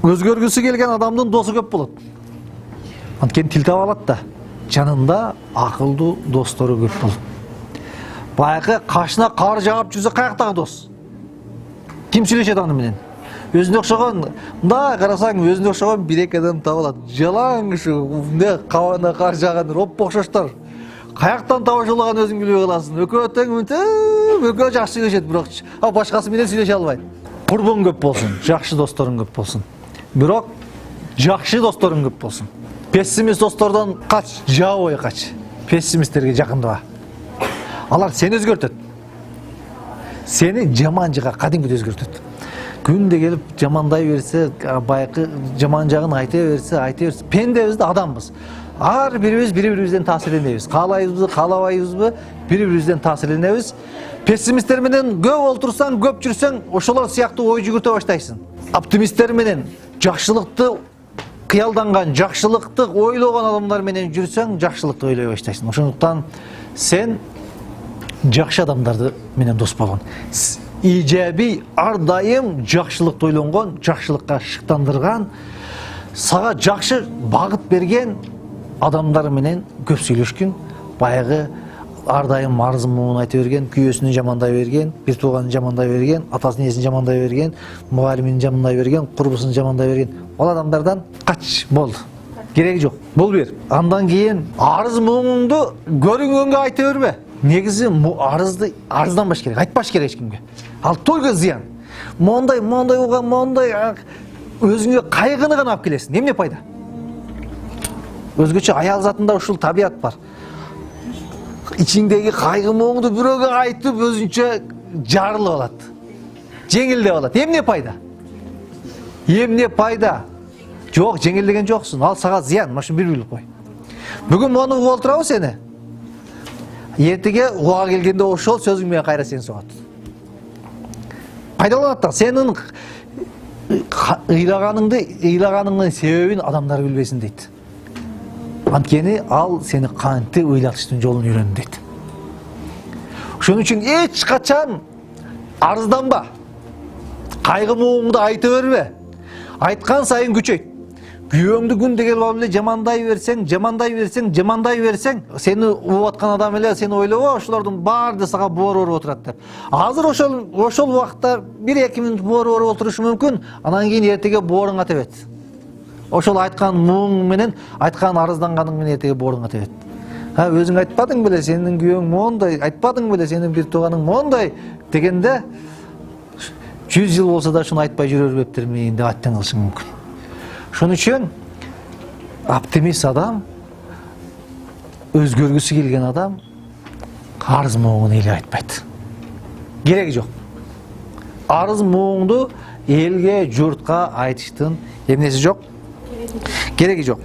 Өзгөргүсү келген адамдын досу көп болот. Анткени тил таба алат да. Жанында акылдуу достору көп болот. Баягы кашына кар жаап жүрсө каяктагы дос? Ким сүйлөшөт аны менен? Өзүнө окшогон, мындай карасаң өзүнө окшогон бир-эки адам табылат. Жалаң ушу эмне кабана кар жааган роппо окшоштор. Каяктан табышылган өзүң билбей каласың. Экөө тең экөө жакшы сүйлөшөт, бирок башкасы менен сүйлөшө албайт. Курбуң көп болсун, жакшы досторуң көп болсун. Бирок жакшы досторуң көп болсун. Пессимист достордон кач, жабой кач. Пессимисттерге жакындаба. Алар сени өзгөртөт. Сени жаман жакка кадимкидей өзгөртөт. Күндө келип жамандай берсе, баягы жаман жагын айта берсе, пендебиз да адамбыз. Ар бирибиз бири-бирибизден таасирленебиз. Каалайбызбы, каалабайбызбы, бири-бирибизден таасирленебиз. Пессимисттер менен көп олтурсаң, көп жүрсөң, ошолор сыяктуу ой жүгүртө баштайсың. Оптимисттер менен жакшылыкты кыялданган, жакшылыкты ойлогон адамдар менен жүрсөң, жакшылыкты ойлой баштайсың. Ошондуктан сен жакшы адамдарды менен дос болгон. Ижаби ар дайым жакшылыкты ойлонгон, жакшылыкка шыктандырган, сага жакшы багыт берген адамдар менен көп сүйлөшкүн. Баягы ар дайым арызын муун айта берген, күйөөсүн жамандай берген, бир тууганын жамандай берген, атасын энесин жамандай берген, мугалимин жамандай берген, курбусун жамандай берген. Ол адамдардан кач, бол. Кереги жок. Бул бир. Андан кийин арыз муңуңду көрүнгөнгө айта бербе. Негизи арызданбаш керек, айтпаш керек эч кимге. Ал только зыян. Мондай уган, мондай өзүңө кайгыны гана алып келесиң. Эмне пайда? Өзгөчө аял затында ушул табият бар. Ичиңдеги кайгы муңду бирөөгө айтып, өзүнчө жарылып алат. Жеңилдеп алат. Эмне пайда? Эмне пайда? Жок, жеңилдеген жоксуң. Ал сага зыян, машин бир билип кой. Бүгүн мону угуп отурабы сени? Эртеге уга келгенде ошол сөзүң менен кайра сени согот. Пайдаланат да, сенин ыйлаганыңдын себебин адамдар билбесин дейт. Анткени ал сени кантип ыйлатыштын жолун үйрөндү дейт. Ошон үчүн эч качан арызданба. Кайгы муңуңду айта бербе. Айткан сайын күчөйт. Күйөөңдү күндө келип алып эле жамандай берсең, сени угуп аткан адам эле сени ойлобо, ошолордун баары сага боор оруп отурат деп. Азыр ошол убакта 1-2 мүнөт боор оруп отурушу мүмкүн, анан кийин эртеге бооруңа тебет. Ошол айткан муң менен, айткан арызданганың менен эртеге бооруңа тебет. Өзүң айтпадың беле, сенин күйөөң мондай, айтпадың беле, сенин бир тууганың мондай дегенде 100 жыл болсо да шуну айтпай жүрө бербептермин деп аттан кылышың мүмкүн. Ошон үчүн оптимист адам, өзгөргүсү келген адам арыз муңун элге айтпайт. Кереги жок. Арыз муңду элге, журтка айтыштын эмнеси жок? Кереги жок.